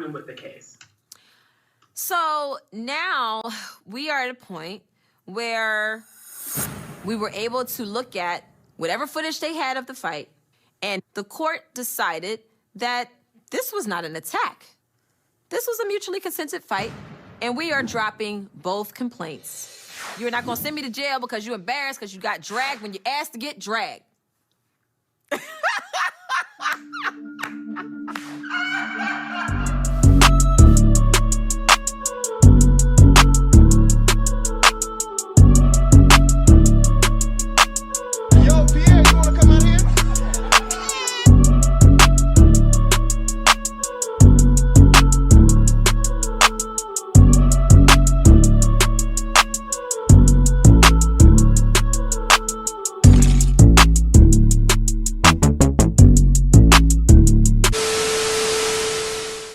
running with the case. So now we are at a point where we were able to look at whatever footage they had of the fight, and the court decided that this was not an attack. This was a mutually consented fight, and we are dropping both complaints. You're not gonna send me to jail because you're embarrassed because you got dragged when you asked to get dragged.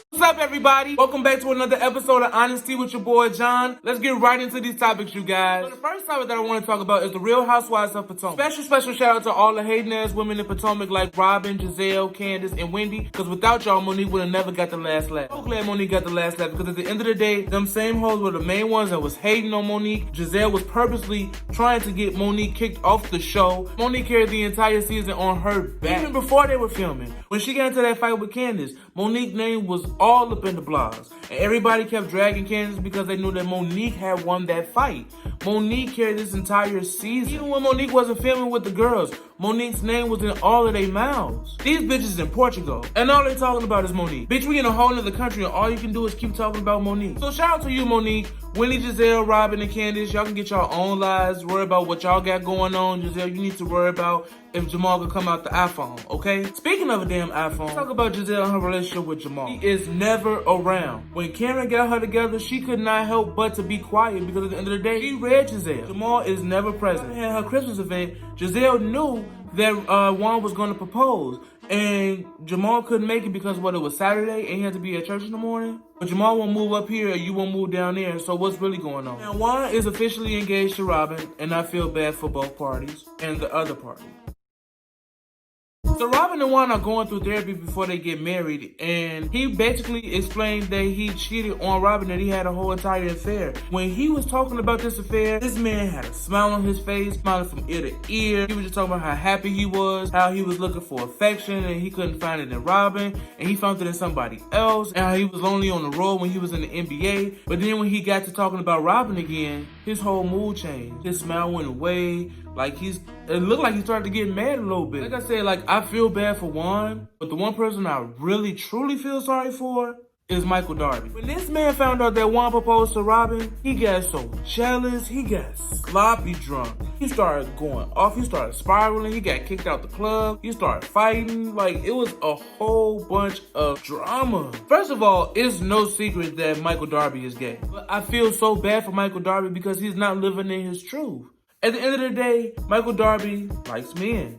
What's up, everybody? Welcome back to another episode of Honesty with your boy John. Let's get right into these topics, you guys. So the first topic that I want to talk about is the Real Housewives of Potomac. Special shout out to all the hating ass women in Potomac like Robin, Giselle, Candace, and Wendy. Because without y'all, Monique would have never got the last laugh. So glad Monique got the last laugh because at the end of the day, them same hoes were the main ones that was hating on Monique. Giselle was purposely trying to get Monique kicked off the show. Monique carried the entire season on her back. Even before they were filming. When she got into that fight with Candace, Monique's name was all up in the blogs. And everybody kept dragging Candace because they knew that Monique had won that fight. Monique carried this entire season. Even when Monique wasn't filming with the girls, Monique's name was in all of their mouths. These bitches in Portugal, and all they talking about is Monique. Bitch, we in a whole nother country, and all you can do is keep talking about Monique. So shout out to you, Monique. Wendy, Giselle, Robin, and Candace, y'all can get your own lives. Worry about what y'all got going on. Giselle, you need to worry about if Jamal could come out the iPhone, okay? Speaking of a damn iPhone, let's talk about Giselle and her relationship with Jamal. He is never around. When Karen got her together, she could not help but to be quiet because at the end of the day, she read Giselle. Jamal is never present. At her Christmas event, Giselle knew that Juan was going to propose. And Jamal couldn't make it because it was Saturday and he had to be at church in the morning. But Jamal won't move up here and you won't move down there. So what's really going on? Now Juan is officially engaged to Robin, and I feel bad for both parties and the other party. So Robin and Juan are going through therapy before they get married, and he basically explained that he cheated on Robin, that he had a whole entire affair. When he was talking about this affair, this man had a smile on his face, smiling from ear to ear. He was just talking about how happy he was, how he was looking for affection, and he couldn't find it in Robin, and he found it in somebody else, and how he was only on the road when he was in the NBA. But then when he got to talking about Robin again, his whole mood changed. His smile went away. It looked like he started to get mad a little bit. Like I said, I feel bad for Juan, but the one person I really, truly feel sorry for is Michael Darby. When this man found out that Juan proposed to Robin, he got so jealous, he got sloppy drunk. He started going off, he started spiraling, he got kicked out the club, he started fighting. It was a whole bunch of drama. First of all, it's no secret that Michael Darby is gay. But I feel so bad for Michael Darby because he's not living in his truth. At the end of the day, Michael Darby likes men,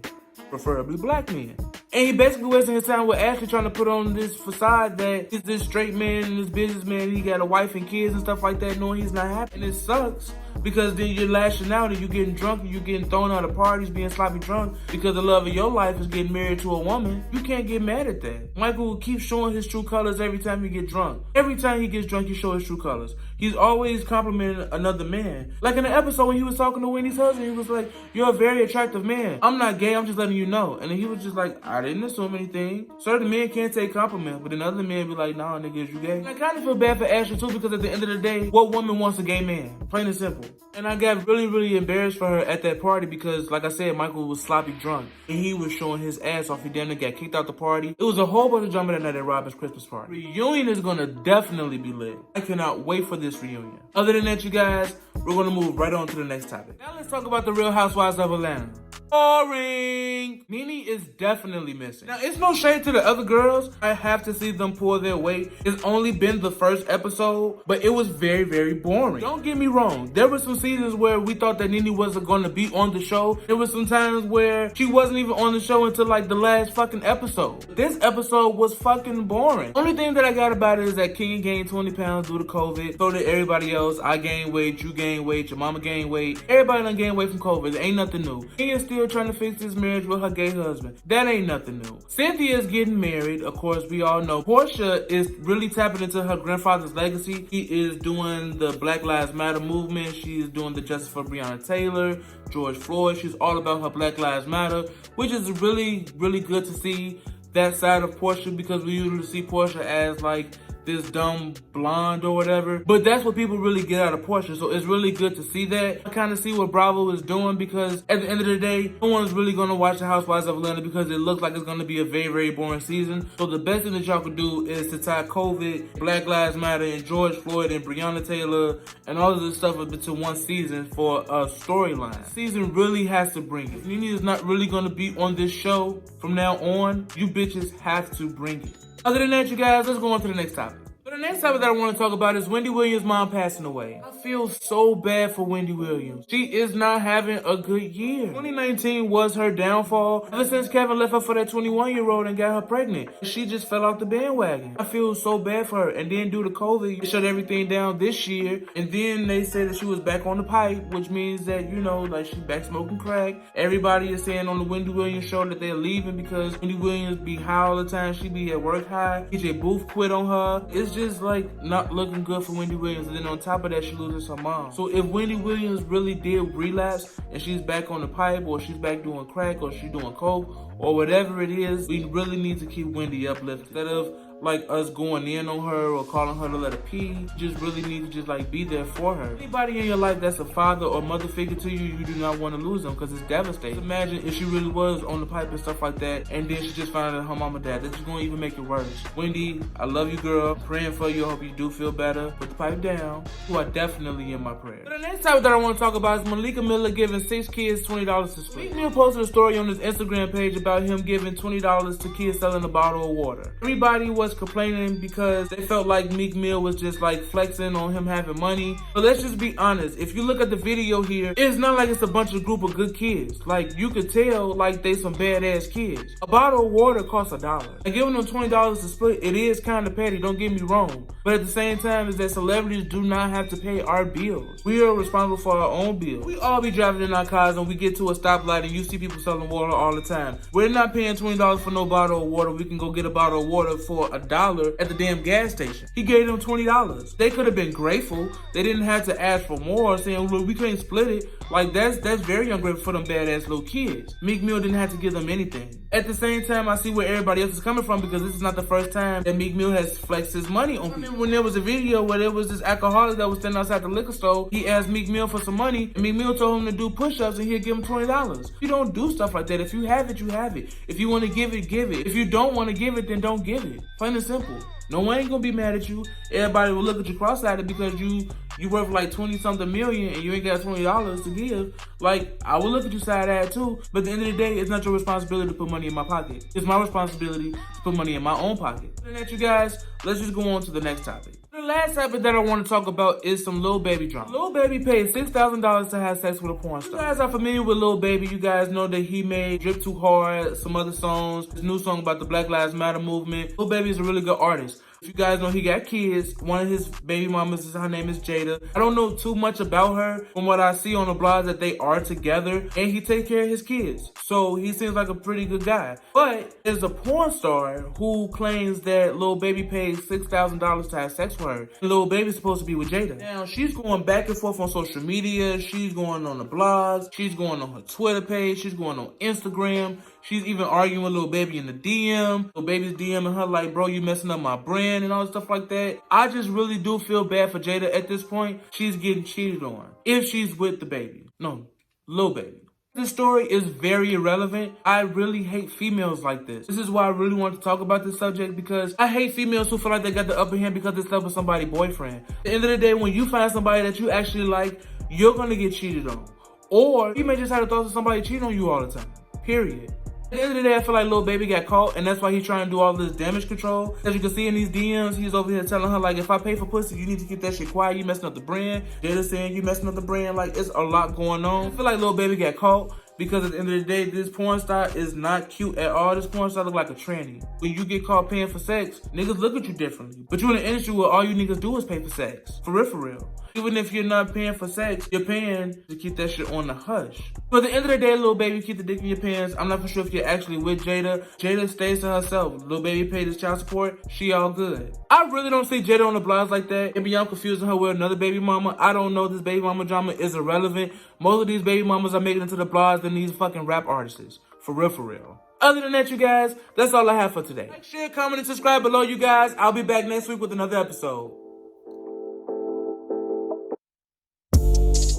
preferably black men. And he basically wasting his time with Ashley trying to put on this facade that he's this straight man and this businessman, he got a wife and kids and stuff like that, knowing he's not happy. And it sucks because then you're lashing out and you're getting drunk and you're getting thrown out of parties, being sloppy drunk because the love of your life is getting married to a woman. You can't get mad at that. Michael will keep showing his true colors every time he gets drunk. Every time he gets drunk, he shows his true colors. He's always complimenting another man. Like in the episode when he was talking to Wendy's husband, he was like, "You're a very attractive man. I'm not gay, I'm just letting you know." And then he was just like, "I didn't assume anything." Certain men can't take compliments, but then other men be like, "Nah, nigga, is you gay?" And I kind of feel bad for Ashley too because at the end of the day, what woman wants a gay man? Plain and simple. And I got really, really embarrassed for her at that party because, like I said, Michael was sloppy drunk. And he was showing his ass off. He damn near got kicked out the party. It was a whole bunch of drama that night at Robin's Christmas party. Reunion is going to definitely be lit. I cannot wait for this reunion. Other than that, you guys, we're going to move right on to the next topic. Now let's talk about the Real Housewives of Atlanta. Boring. Nene is definitely missing. Now, it's no shade to the other girls. I have to see them pull their weight. It's only been the first episode, but it was very, very boring. Don't get me wrong. There were some seasons where we thought that Nene wasn't going to be on the show. There were some times where she wasn't even on the show until the last fucking episode. This episode was fucking boring. Only thing that I got about it is that King gained 20 pounds due to COVID. So did everybody else. I gained weight, you gained weight, your mama gained weight. Everybody done gained weight from COVID. It ain't nothing new. King is still still trying to fix this marriage with her gay husband. That ain't nothing new. Cynthia's getting married. Of course, we all know. Portia is really tapping into her grandfather's legacy. He is doing the Black Lives Matter movement. She is doing the justice for Breonna Taylor, George Floyd. She's all about her Black Lives Matter, which is really, really good to see that side of Portia, because we usually see Portia as like this dumb blonde or whatever. But that's what people really get out of Portia. So it's really good to see that. I kind of see what Bravo is doing, because at the end of the day, no one's really going to watch the Housewives of Atlanta because it looks like it's going to be a very, very boring season. So the best thing that y'all could do is to tie COVID, Black Lives Matter, and George Floyd, and Breonna Taylor, and all of this stuff into one season for a storyline. Season really has to bring it. If Nene is not really going to be on this show from now on, you bitches have to bring it. Other than that, you guys, let's go on to the next topic. So the next topic that I want to talk about is Wendy Williams' mom passing away. I feel so bad for Wendy Williams. She is not having a good year. 2019 was her downfall. Ever since Kevin left her for that 21-year-old and got her pregnant, she just fell off the bandwagon. I feel so bad for her. And then due to COVID, they shut everything down this year. And then they said that she was back on the pipe, which means that, you know, like she's back smoking crack. Everybody is saying on the Wendy Williams show that they're leaving because Wendy Williams be high all the time. She be at work high. DJ Booth quit on her. It's just like not looking good for Wendy Williams. And then on top of that, she loses her mom. So if Wendy Williams really did relapse and she's back on the pipe, or she's back doing crack, or she's doing coke, or whatever it is, we really need to keep Wendy uplifted. Instead of like us going in on her or calling her to let her pee, just really need to just like be there for her. Anybody in your life that's a father or mother figure to you, you do not want to lose them, because it's devastating. Just imagine if she really was on the pipe and stuff like that, and then she just found out her mom and dad. That's just going to even make it worse. Wendy, I love you, girl. Praying for you. I hope you do feel better. Put the pipe down. You are definitely in my prayers. But the next topic that I want to talk about is Malika Miller giving 6 kids $20 to split. Meek Mill posted a story on his Instagram page about him giving $20 to kids selling a bottle of water. Everybody was complaining because they felt like Meek Mill was just like flexing on him having money. But let's just be honest. If you look at the video here, it's not like it's a bunch of group of good kids. Like, you could tell like they some badass kids. A bottle of water costs $1. And giving them $20 to split, it is kind of petty, don't get me wrong. But at the same time, is that celebrities do not have to pay our bills. We are responsible for our own bills. We all be driving in our cars and we get to a stoplight and you see people selling water all the time. We're not paying $20 for no bottle of water. We can go get a bottle of water for $1 at the damn gas station. He gave them $20. They could have been grateful. They didn't have to ask for more, saying, well, we can't split it. Like, that's very ungrateful for them badass little kids. Meek Mill didn't have to give them anything. At the same time, I see where everybody else is coming from, because this is not the first time that Meek Mill has flexed his money on people. I remember when there was a video where there was this alcoholic that was standing outside the liquor store. He asked Meek Mill for some money, and Meek Mill told him to do push-ups, and he'd give him $20. You don't do stuff like that. If you have it, you have it. If you want to give it, give it. If you don't want to give it, then don't give it. Plain and simple. No one ain't gonna be mad at you. Everybody will look at you cross-eyed because you worth like 20-something million and you ain't got $20 to give. Like, I will look at you side-eyed too, but at the end of the day, it's not your responsibility to put money in my pocket. It's my responsibility to put money in my own pocket. And that, you guys, let's just go on to the next topic. The last topic that I want to talk about is some Lil Baby drama. Lil Baby paid $6,000 to have sex with a porn star. You guys are familiar with Lil Baby. You guys know that he made Drip Too Hard, some other songs, his new song about the Black Lives Matter movement. Lil Baby is a really good artist. You guys know he got kids. One of his baby mamas, her name is Jada. I don't know too much about her. From what I see on the blogs, that they are together and he takes care of his kids. So he seems like a pretty good guy. But there's a porn star who claims that Lil Baby paid $6,000 to have sex with her. And Lil Baby's supposed to be with Jada. Now, she's going back and forth on social media. She's going on the blogs. She's going on her Twitter page. She's going on Instagram. She's even arguing with Lil Baby in the DM. Lil Baby's DMing her like, bro, you messing up my brand and all stuff like that. I just really do feel bad for Jada at this point. She's getting cheated on. If she's with the baby. No, Lil Baby. This story is very irrelevant. I really hate females like this. This is why I really want to talk about this subject, because I hate females who feel like they got the upper hand because they slept with somebody's boyfriend. At the end of the day, when you find somebody that you actually like, you're going to get cheated on. Or you may just have the thoughts of somebody cheating on you all the time. Period. At the end of the day, I feel like Lil Baby got caught, and that's why he's trying to do all this damage control. As you can see in these DMs, he's over here telling her, like, if I pay for pussy, you need to keep that shit quiet. You messing up the brand. Jada saying you messing up the brand. Like, it's a lot going on. I feel like Lil Baby got caught. Because at the end of the day, this porn star is not cute at all. This porn star look like a tranny. When you get caught paying for sex, niggas look at you differently. But you in an industry where all you niggas do is pay for sex. For real, for real. Even if you're not paying for sex, you're paying to keep that shit on the hush. But at the end of the day, little baby, keep the dick in your pants. I'm not for sure if you're actually with Jada. Jada stays to herself. Little baby paid his child support. She all good. I really don't see Jada on the blogs like that. Maybe I'm confusing her with another baby mama. I don't know. This baby mama drama is irrelevant. Most of these baby mamas are making it to the blogs than these fucking rap artists. For real, for real. Other than that, you guys, that's all I have for today. Like, share, comment, and subscribe below, you guys. I'll be back next week with another episode.